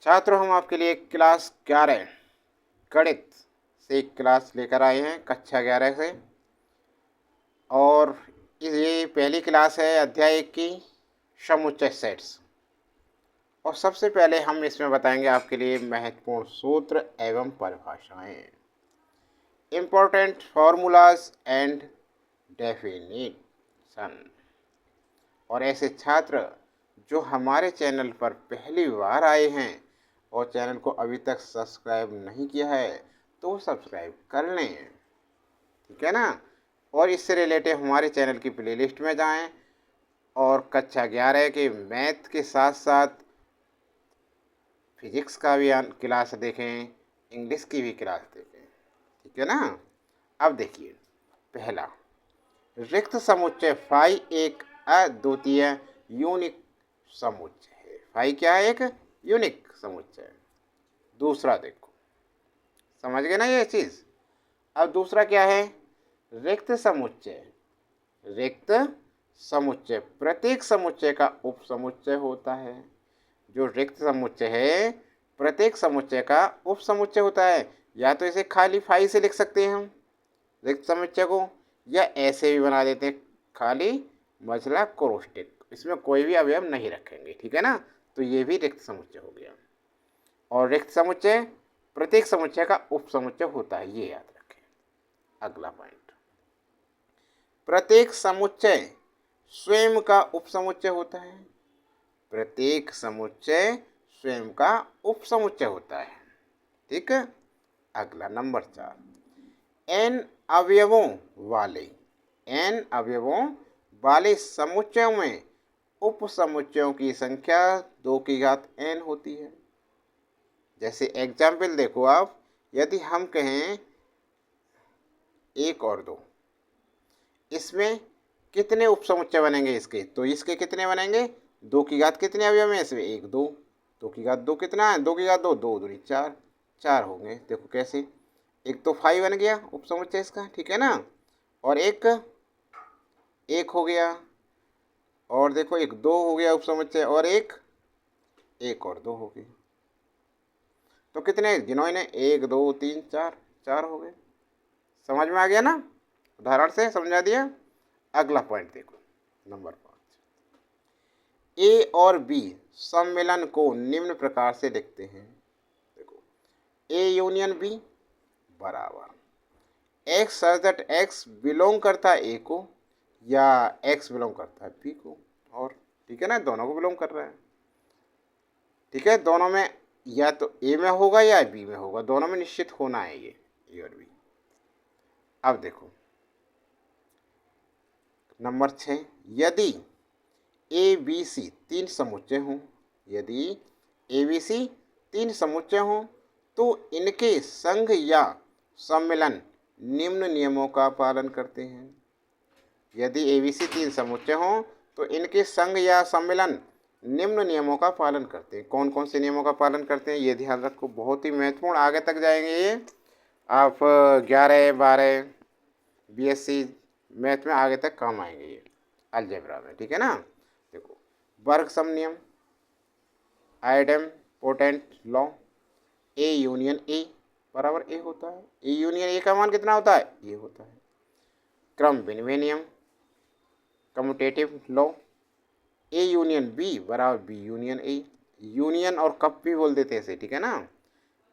छात्रों, हम आपके लिए क्लास 11 गणित से एक क्लास लेकर आए हैं, कक्षा 11 से। और ये पहली क्लास है अध्याय 1 की, समुच्चय सेट्स। और सबसे पहले हम इसमें बताएंगे आपके लिए महत्वपूर्ण सूत्र एवं परिभाषाएं, इम्पोर्टेंट फॉर्मूलाज एंड डेफिनेशन। और ऐसे छात्र जो हमारे चैनल पर पहली बार आए हैं और चैनल को अभी तक सब्सक्राइब नहीं किया है तो सब्सक्राइब कर लें, ठीक है ना। और इससे रिलेटेड हमारे चैनल की प्लेलिस्ट में जाएं और कक्षा 11 के मैथ के साथ साथ फिजिक्स का भी क्लास देखें, इंग्लिश की भी क्लास देखें, ठीक है ना। अब देखिए, पहला रिक्त समुच्चय फाई एक अद्वितीय यूनिक समुच्चय है। फाई क्या है? एक यूनिक समुच्चय है। दूसरा देखो, समझ गए ना ये चीज। अब दूसरा क्या है? रिक्त समुच्चय। रिक्त समुच्चय प्रत्येक समुच्चय का उपसमुच्चय होता है। जो रिक्त समुच्चय है प्रत्येक समुच्चय का उपसमुच्चय होता है। या तो इसे खाली फाई से लिख सकते हैं हम रिक्त समुच्चय को, या ऐसे भी बना देते हैं खाली मझला क्रोस्टिक, इसमें कोई भी अवयव नहीं रखेंगे, ठीक है ना। तो ये भी रिक्त समुच्चय हो गया। और रिक्त समुच्चय प्रत्येक समुच्चय का उपसमुच्चय होता है, ये याद रखें। अगला पॉइंट, प्रत्येक समुच्चय स्वयं का उपसमुच्चय होता है। प्रत्येक समुच्चय स्वयं का उपसमुच्चय होता है, ठीक है। अगला नंबर 4, n अवयवों वाले समुच्चयों में उपसमुच्चयों की संख्या 2 की घात n होती है। जैसे एग्जाम्पल देखो आप, यदि हम कहें 1 और 2, इसमें कितने उपसमुच्चय बनेंगे इसके? तो इसके कितने बनेंगे? 2 की घात कितने अवयव हैं इसमें? 1 2। 2 की घात 2 कितना है? 2 की घात 2, 2 दूनी 4, 4 होंगे। देखो कैसे, एक तो 5 बन गया उपसमुच्चय इसका, ठीक है ना। और एक हो गया, और देखो एक 2 हो गया उपसमुच्चय, और एक और 2 हो गए। तो कितने जिन्होंने 1 2 3 4, 4 हो गए। समझ में आ गया ना, उदाहरण से समझा दिया। अगला पॉइंट देखो, नंबर 5, ए और बी सम्मेलन को निम्न प्रकार से लिखते हैं। देखो, ए यूनियन बी बराबर X such that X belong करता है ए को, या एक्स बिलोंग करता है बी को। और ठीक है ना, दोनों को बिलोंग कर रहा है, ठीक है। दोनों में या तो ए में होगा या बी में होगा, दोनों में निश्चित होना है ये ए और बी। अब देखो नंबर 6, यदि ए बी सी 3 समुच्चय हों, यदि ए बी सी 3 समुच्चय हों तो इनके संघ या सम्मिलन निम्न नियमों का पालन करते हैं। यदि ए बी सी 3 समुच्चय हों तो इनके संघ या सम्मिलन निम्न नियमों का पालन करते हैं। कौन कौन से नियमों का पालन करते हैं ये ध्यान रखो, बहुत ही महत्वपूर्ण, आगे तक जाएंगे ये। आप 11 12 बीएससी मैथ में आगे तक काम आएंगे ये, अलजेब्रा में, ठीक है ना। देखो, वर्ग सम नियम, idempotent law, A union A बराबर ए होता है। ए यूनियन ए का मान कितना होता है? ये होता है। क्रम विनिमय नियम, commutative law, A union B बराबर बी यूनियन ए। यूनियन और कप भी बोल देते हैं इसे, ठीक है ना।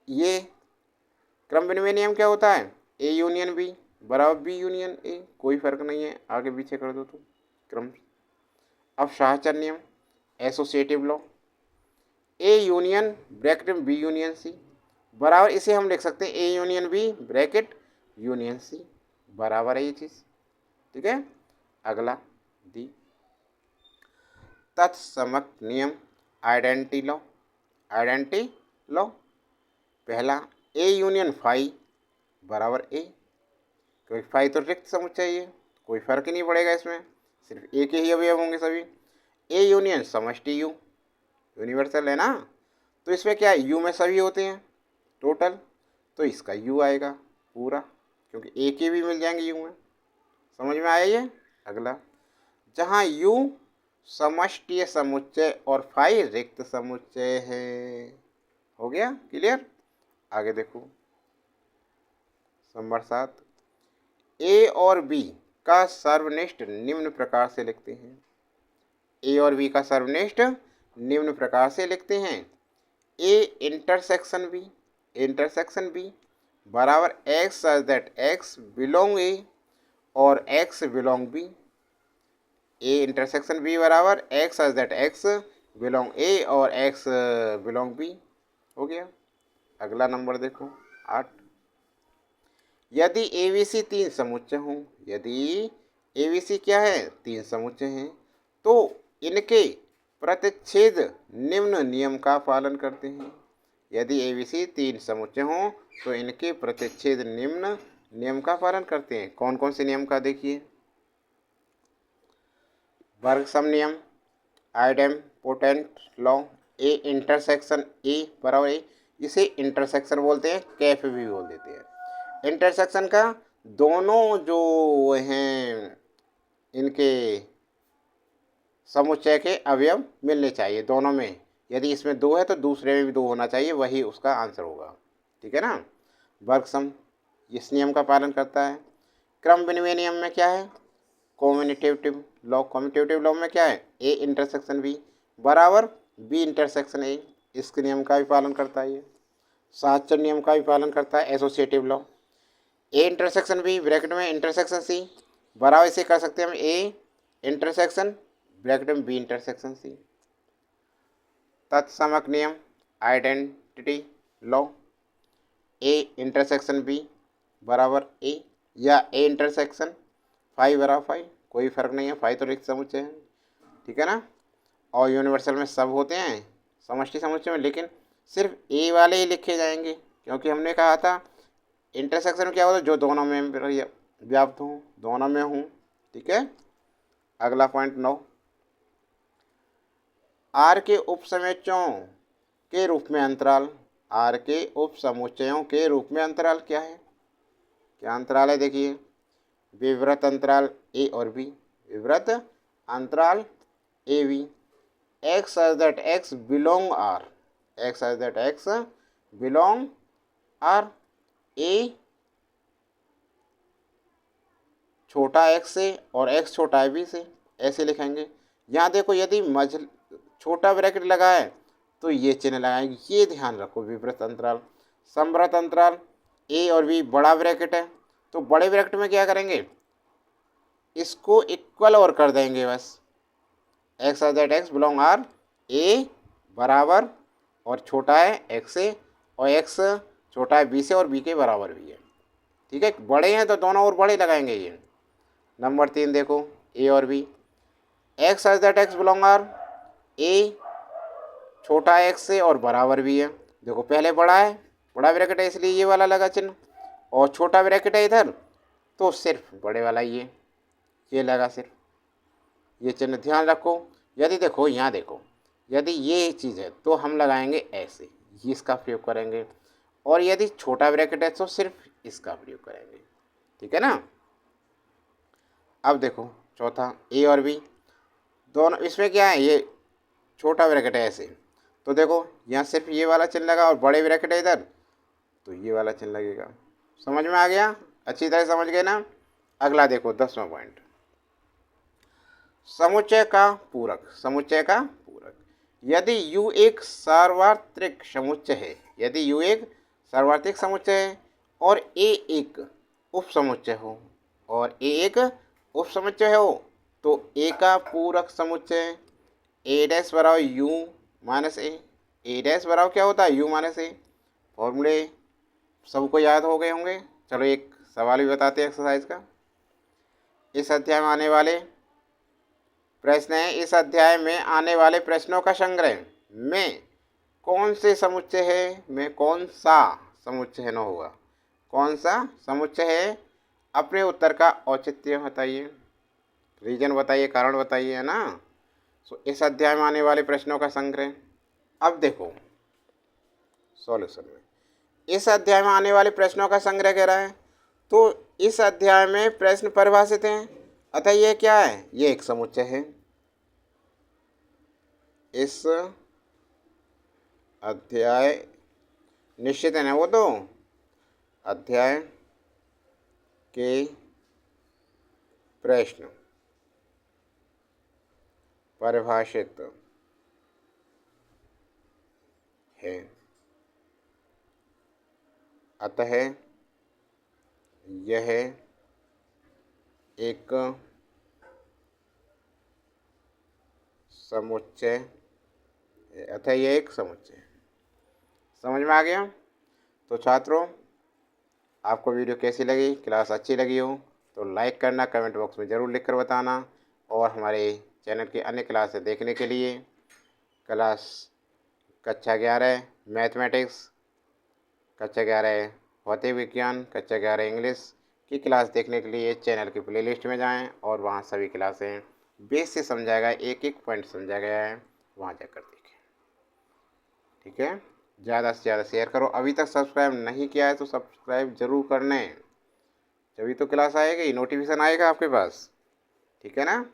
ये क्रम विनिमय नियम क्या होता है? ए यूनियन बी बराबर बी यूनियन ए, कोई फर्क नहीं है, आगे पीछे कर दो तो क्रम। अब शाहचर नियम, associative law, A union bracket में बी यूनियन सी बराबर, इसे हम लिख सकते हैं A union B bracket union C बराबर है ये चीज, ठीक है। अगला डी, तत्समक नियम, आइडेंटिटी लॉ, पहला ए यूनियन फाई बराबर ए, क्योंकि फाई तो रिक्त समुच्चय है, कोई फर्क ही नहीं पड़ेगा इसमें, सिर्फ एक ही अवयव होंगे सभी। ए यूनियन समष्टि यू, यूनिवर्सल है ना, तो इसमें क्या है? यू में सभी होते हैं टोटल, तो इसका यू आएगा पूरा, क्योंकि ए के भी मिल जाएंगे यू में। समझ में आया ये। अगला, जहाँ यू समष्टीय समुच्चय और फाई रिक्त समुच्चय है, हो गया क्लियर। आगे देखो नंबर 7, ए और बी का सर्वनिष्ठ निम्न प्रकार से लिखते हैं। ए और बी का सर्वनिष्ठ निम्न प्रकार से लिखते हैं। A intersection B, intersection B बराबर X such that X belong A और X belong B. A intersection B बराबर X such that X belong A और एक्स बिलोंग बी। हो गया। अगला नंबर देखो 8, यदि एबीसी 3 समुच्चय हों, यदि एबीसी क्या है 3 समुच्चय हैं, तो इनके प्रतिच्छेद निम्न नियम का पालन करते हैं। यदि एबीसी 3 समुच्चय हों तो इनके प्रतिच्छेद निम्न नियम का पालन करते हैं। कौन कौन से नियम का देखिए, वर्ग सम नियम, idempotent law, A intersection A बराबर ए, इसे इंटरसेक्शन बोलते हैं, कैफ भी बोल देते हैं। इंटरसेक्शन का दोनों जो हैं इनके समुच्चय के अवयव मिलने चाहिए दोनों में। यदि इसमें 2 है तो दूसरे में भी 2 होना चाहिए, वही उसका आंसर होगा। ठीक है ना। वर्ग सम इस नियम का पालन करता है। क्रम विनिमय नियम में क्या है, कॉम्यूटेटिव लॉ, कॉम्यूटेटिव लॉ में क्या है, ए इंटरसेक्शन बी बराबर बी इंटरसेक्शन ए, इसके नियम का भी पालन करता है। ये साहचर्य नियम का भी पालन करता है। Associative law, A intersection B bracket में इंटरसेक्शन सी बराबर, इसे कर सकते हैं हम ए इंटरसेक्शन ब्रैकेट में बी इंटरसेक्शन सी। तत्समक नियम, identity law, A intersection B बराबर ए या ए इंटरसेक्शन फाइव बराबर फाइव, कोई फर्क नहीं है, फाइव तो रिक्त समुच्चय है। ठीक है ना। और यूनिवर्सल में सब होते हैं समष्टि समुच्चय में, लेकिन सिर्फ ए वाले ही लिखे जाएंगे, क्योंकि हमने कहा था इंटरसेक्शन क्या होता है, जो दोनों में व्याप्त हों, दोनों में हूँ। ठीक है। अगला पॉइंट 9, आर के उपसमुच्चयों के रूप में अंतराल, आर के उपसमुच्चयों के रूप में अंतराल क्या है, क्या अंतराल है, देखिए विवृत अंतराल ए और बी, विवृत अंतराल A B, X such that X belong R, X such that X belong R, A छोटा एक्स से और एक्स छोटा है बी से, ऐसे लिखेंगे। यहाँ देखो यदि छोटा ब्रैकेट लगा है तो ये चिन्ह लगाएंगे, ये ध्यान रखो। विवृत अंतराल, समवृत अंतराल ए और बी बड़ा ब्रैकेट है, तो बड़े ब्रैकेट में क्या करेंगे, इसको इक्वल और कर देंगे बस, X such that X belong R, A बराबर और छोटा है एक्स से और एक्स छोटा है बी से और बी के बराबर भी है। ठीक है। बड़े हैं तो दोनों और बड़े लगाएंगे ये। नंबर 3 देखो ए और B, X such that X belong R, A छोटा है एक्स से और बराबर भी है। देखो पहले बड़ा है, बड़ा ब्रैकेट है इसलिए ये वाला लगा चिन्ह, और छोटा ब्रैकेट है इधर तो सिर्फ बड़े वाला ये लगा सिर्फ, ये चिन्ह ध्यान रखो। यदि देखो यहाँ देखो, यदि ये चीज़ है तो हम लगाएंगे ऐसे, ये इसका प्रयोग करेंगे, और यदि छोटा ब्रैकेट है तो सिर्फ इसका प्रयोग करेंगे। ठीक है ना। अब देखो चौथा ए और बी दोनों, इसमें क्या है, ये छोटा ब्रैकेट है ऐसे, तो देखो यहाँ सिर्फ ये वाला चिन्ह लगा, और बड़े ब्रैकेट है इधर तो ये वाला चिन्ह लगेगा। समझ में आ गया, अच्छी तरह समझ गए ना। अगला देखो 10वां पॉइंट, समुच्चय का पूरक, समुच्चय का पूरक। यदि U एक सार्वत्रिक समुच्चय है, यदि U एक सार्वत्रिक समुच्चय है और A एक उपसमुच्चय हो, और A एक उपसमुच्चय हो, तो A का पूरक समुच्चय ए डैश बराबर यू माइनस ए डैश बराबर क्या होता है, यू माइनस ए। फॉर्मूले सबको याद हो गए होंगे। चलो एक सवाल भी बताते हैं एक्सरसाइज का। इस अध्याय में आने वाले प्रश्न है, इस अध्याय में आने वाले प्रश्नों का संग्रह में कौन से समुच्चय है, में कौन सा समुच्चय है, न होगा कौन सा समुच्चय है, अपने उत्तर का औचित्य बताइए, रीजन बताइए, कारण बताइए, है ना। तो इस अध्याय में आने वाले प्रश्नों का संग्रह। अब देखो सॉल्यूशन में इस अध्याय में आने वाले प्रश्नों का संग्रह कह रहा है, तो इस अध्याय में प्रश्न परिभाषित हैं, अतः ये क्या है, ये एक समुच्चय है। इस अध्याय निश्चित है ना वो तो। अध्याय के प्रश्न परिभाषित है, अतः यह एक समुच्चय, अतः यह एक समुच्चय। समझ में आ गया? तो छात्रों, आपको वीडियो कैसी लगी, क्लास अच्छी लगी हो तो लाइक करना, कमेंट बॉक्स में ज़रूर लिख कर बताना। और हमारे चैनल की अन्य क्लासें देखने के लिए क्लास कक्षा 11 मैथमेटिक्स, कक्षा 11 भौतिक विज्ञान, कक्षा 11 इंग्लिश की क्लास देखने के लिए चैनल की प्लेलिस्ट में जाएं और वहां सभी क्लासें बेस से समझाया गया, एक एक पॉइंट समझाया गया है, वहां जाकर देखें। ठीक है, ज़्यादा से ज़्यादा शेयर करो। अभी तक सब्सक्राइब नहीं किया है तो सब्सक्राइब ज़रूर करना है, तभी तो क्लास आएगी, नोटिफिकेशन आएगा आपके पास। ठीक है ना।